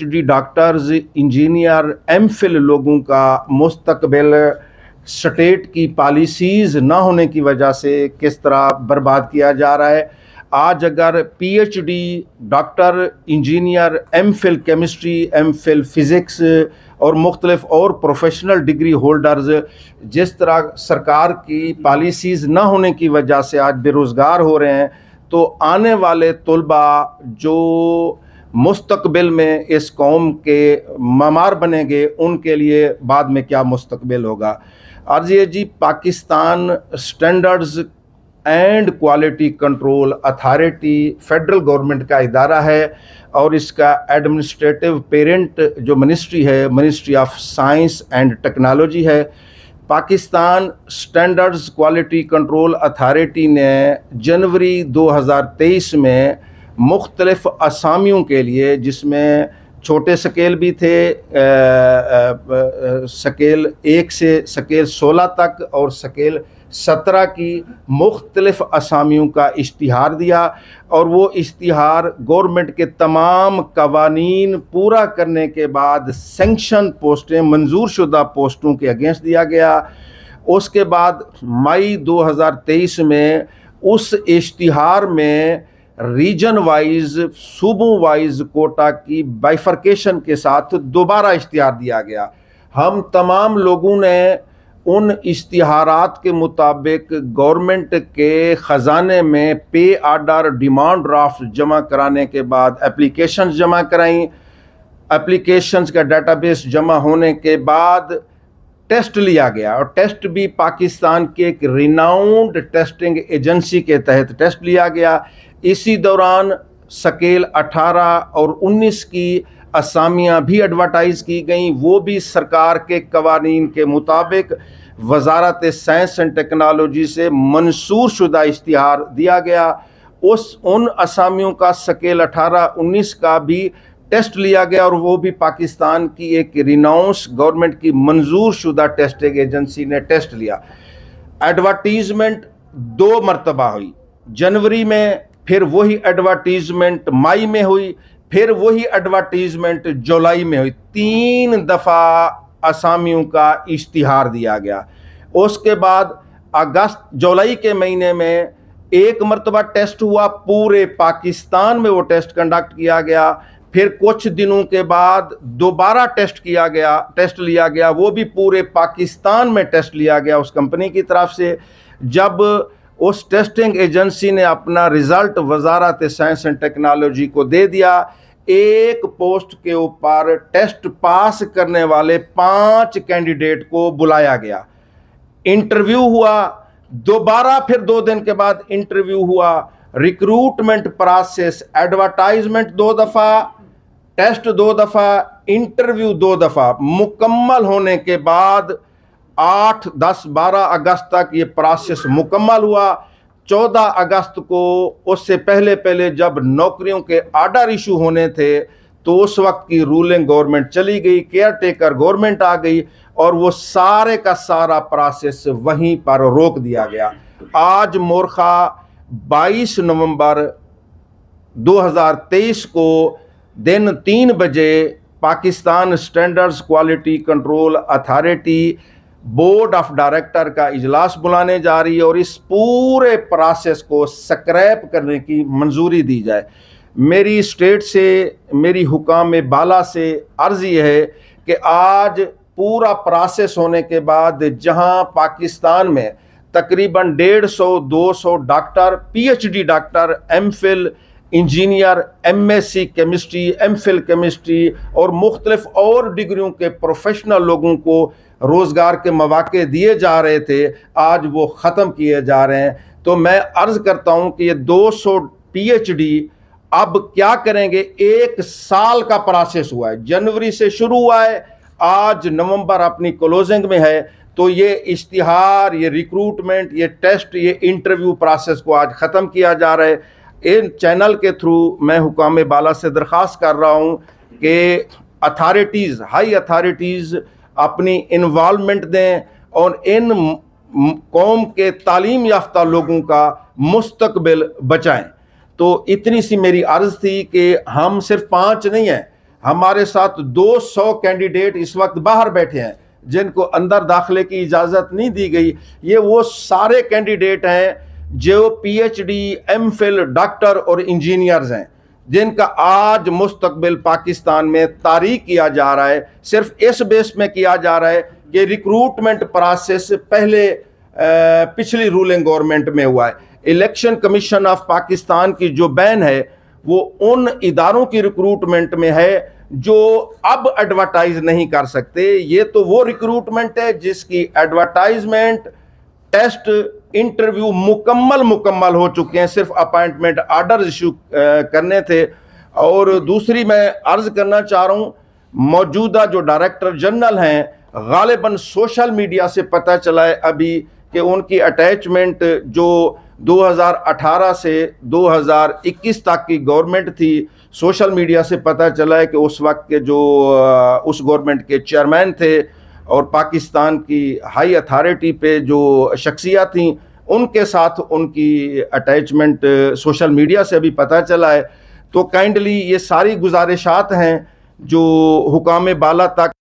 PhD doctors, engineer, MPhil लोगों का मुस्तकबिल स्टेट की पॉलिसीज़ ना होने की वजह से किस तरह बर्बाद किया जा रहा है। आज अगर PhD doctor, engineer, MPhil chemistry, MPhil physics और मुख्तलिफ और प्रोफेशनल डिग्री होल्डर्स जिस तरह सरकार की पॉलिसीज़ ना होने की वजह से आज बेरोज़गार हो रहे हैं, तो आने वाले तलबा जो मुस्तकबिल में इस कौम के ममार बनेंगे, उनके लिए बाद में क्या मुस्तकबिल होगा। अर्ज़ ये जी, Pakistan standards and quality control authority federal government का इदारा है और इसका एडमिनिस्ट्रेटिव पेरेंट जो मिनिस्ट्री है, ministry of science and technology है। Pakistan standards quality control authority ने जनवरी 2023 में मुख्तलिफ असामियों के लिए, जिसमें छोटे स्केल भी थे, स्केल 1 से स्केल 16 तक और स्केल 17 की मुख्तलिफ असामियों का इश्तिहार दिया और वो इश्तिहार गवर्नमेंट के तमाम कवानीन पूरा करने के बाद सेंक्शन पोस्टें, मंजूर शुदा पोस्टों के अगेंस्ट दिया गया। उसके बाद मई 2023 में उस इश्तिहार में रीजन वाइज, सूबों वाइज कोटा की बाइफर्केशन के साथ दोबारा इश्तिहार दिया गया। हम तमाम लोगों ने उन इश्तिहारात के मुताबिक गवर्नमेंट के ख़जाने में पे आर्डर, डिमांड ड्राफ्ट जमा कराने के बाद एप्लीकेशंस जमा कराई। एप्लीकेशंस का डेटाबेस जमा होने के बाद टेस्ट लिया गया और टेस्ट भी पाकिस्तान के एक रिनाउंड टेस्टिंग एजेंसी के तहत टेस्ट लिया गया। इसी दौरान स्केल 18 और 19 की असामियाँ भी एडवर्टाइज़ की गई, वो भी सरकार के कवानीन के मुताबिक वजारत साइंस एंड टेक्नोलॉजी से मंसूर शुदा इश्तिहार दिया गया। उन असामियों का स्केल 18-19 का भी टेस्ट लिया गया और वो भी पाकिस्तान की एक रिनाउंस गवर्नमेंट की मंजूर शुदा टेस्टिंग एजेंसी ने टेस्ट लिया। एडवर्टीज़मेंट 2 मरतबा हुई, जनवरी में, फिर वही एडवर्टीज़मेंट मई में हुई, फिर वही एडवर्टीज़मेंट जुलाई में हुई। 3 दफ़ा असामियों का इश्तिहार दिया गया। उसके बाद जुलाई के महीने में 1 मरतबा टेस्ट हुआ, पूरे पाकिस्तान में वो टेस्ट कंडक्ट किया गया। फिर कुछ दिनों के बाद दोबारा टेस्ट लिया गया, वो भी पूरे पाकिस्तान में टेस्ट लिया गया उस कंपनी की तरफ से। जब उस टेस्टिंग एजेंसी ने अपना result Wazarat science and technology को दे दिया, एक पोस्ट के ऊपर टेस्ट पास करने वाले 5 कैंडिडेट को बुलाया गया। इंटरव्यू हुआ, दोबारा फिर 2 दिन के बाद इंटरव्यू हुआ। रिक्रूटमेंट प्रोसेस, एडवर्टाइजमेंट 2 दफ़ा, टेस्ट 2 दफ़ा, इंटरव्यू 2 दफ़ा मुकम्मल होने के बाद 8, 10, 12 अगस्त तक ये प्रोसेस मुकम्मल हुआ। 14 अगस्त को, उससे पहले जब नौकरियों के आर्डर इशू होने थे, तो उस वक्त की रूलिंग गवर्नमेंट चली गई, केयर टेकर गवर्नमेंट आ गई और वो सारे का सारा प्रोसेस वहीं पर रोक दिया गया। आज मोरखा 22 नवंबर 2023 को दिन 3 बजे Pakistan standards quality control authority board of director का इजलास बुलाने जा रही है और इस पूरे प्रोसेस को स्क्रैप करने की मंजूरी दी जाए। मेरी स्टेट से, मेरी हुकाम बाला से अर्ज़ ये है कि आज पूरा प्रोसेस होने के बाद जहां पाकिस्तान में तकरीबन 150-200 doctor, PhD doctor, MPhil engineer, MSc chemistry, MPhil chemistry और मुख्तलिफ और डिग्रियों के प्रोफेशनल लोगों को रोज़गार के मौके दिए जा रहे थे, आज वो ख़त्म किए जा रहे हैं। तो मैं अर्ज़ करता हूँ कि ये 200 पीएचडी अब क्या करेंगे। 1 साल का प्रोसेस हुआ है, जनवरी से शुरू हुआ है, आज नवंबर अपनी क्लोजिंग में है। तो ये इश्तिहार, ये रिक्रूटमेंट, ये टेस्ट, ये इंटरव्यू प्रोसेस को आज ख़त्म किया जा रहा है। इन चैनल के थ्रू मैं हुकाम बाला से दरख्वास्त कर रहा हूँ कि अथॉरिटीज़, हाई अथॉरिटीज़ अपनी इन्वॉल्वमेंट दें और इन कौम के तालीम याफ्ता लोगों का मुस्तकबिल बचाएं। तो इतनी सी मेरी अर्ज़ थी कि हम सिर्फ 5 नहीं हैं, हमारे साथ 200 कैंडिडेट इस वक्त बाहर बैठे हैं जिनको अंदर दाखिले की इजाज़त नहीं दी गई। ये वो सारे कैंडिडेट हैं जो पीएचडी, एमफिल, डॉक्टर और इंजीनियर्स हैं जिनका आज मुस्तकबिल पाकिस्तान में तारीख किया जा रहा है। सिर्फ इस बेस में किया जा रहा है कि रिक्रूटमेंट प्रोसेस पहले पिछली रूलिंग गवर्नमेंट में हुआ है। इलेक्शन कमीशन ऑफ पाकिस्तान की जो बैन है वो उन इदारों की रिक्रूटमेंट में है जो अब एडवर्टाइज नहीं कर सकते। ये तो वो रिक्रूटमेंट है जिसकी एडवर्टाइजमेंट, टेस्ट, इंटरव्यू मुकम्मल हो चुके हैं, सिर्फ अपॉइंटमेंट आर्डर इशू करने थे। और दूसरी मैं अर्ज करना चाह रहा हूँ, मौजूदा जो डायरेक्टर जनरल हैं, गालिबन सोशल मीडिया से पता चला है अभी कि उनकी अटैचमेंट जो 2018 से 2021 तक की गवर्नमेंट थी, सोशल मीडिया से पता चला है कि उस वक्त के जो उस गवर्नमेंट के चेयरमैन थे और पाकिस्तान की हाई अथॉरिटी पे जो शख्सियात थी, उनके साथ उनकी अटैचमेंट सोशल मीडिया से अभी पता चला है। तो काइंडली ये सारी गुजारिशात हैं जो हुकाम बाला तक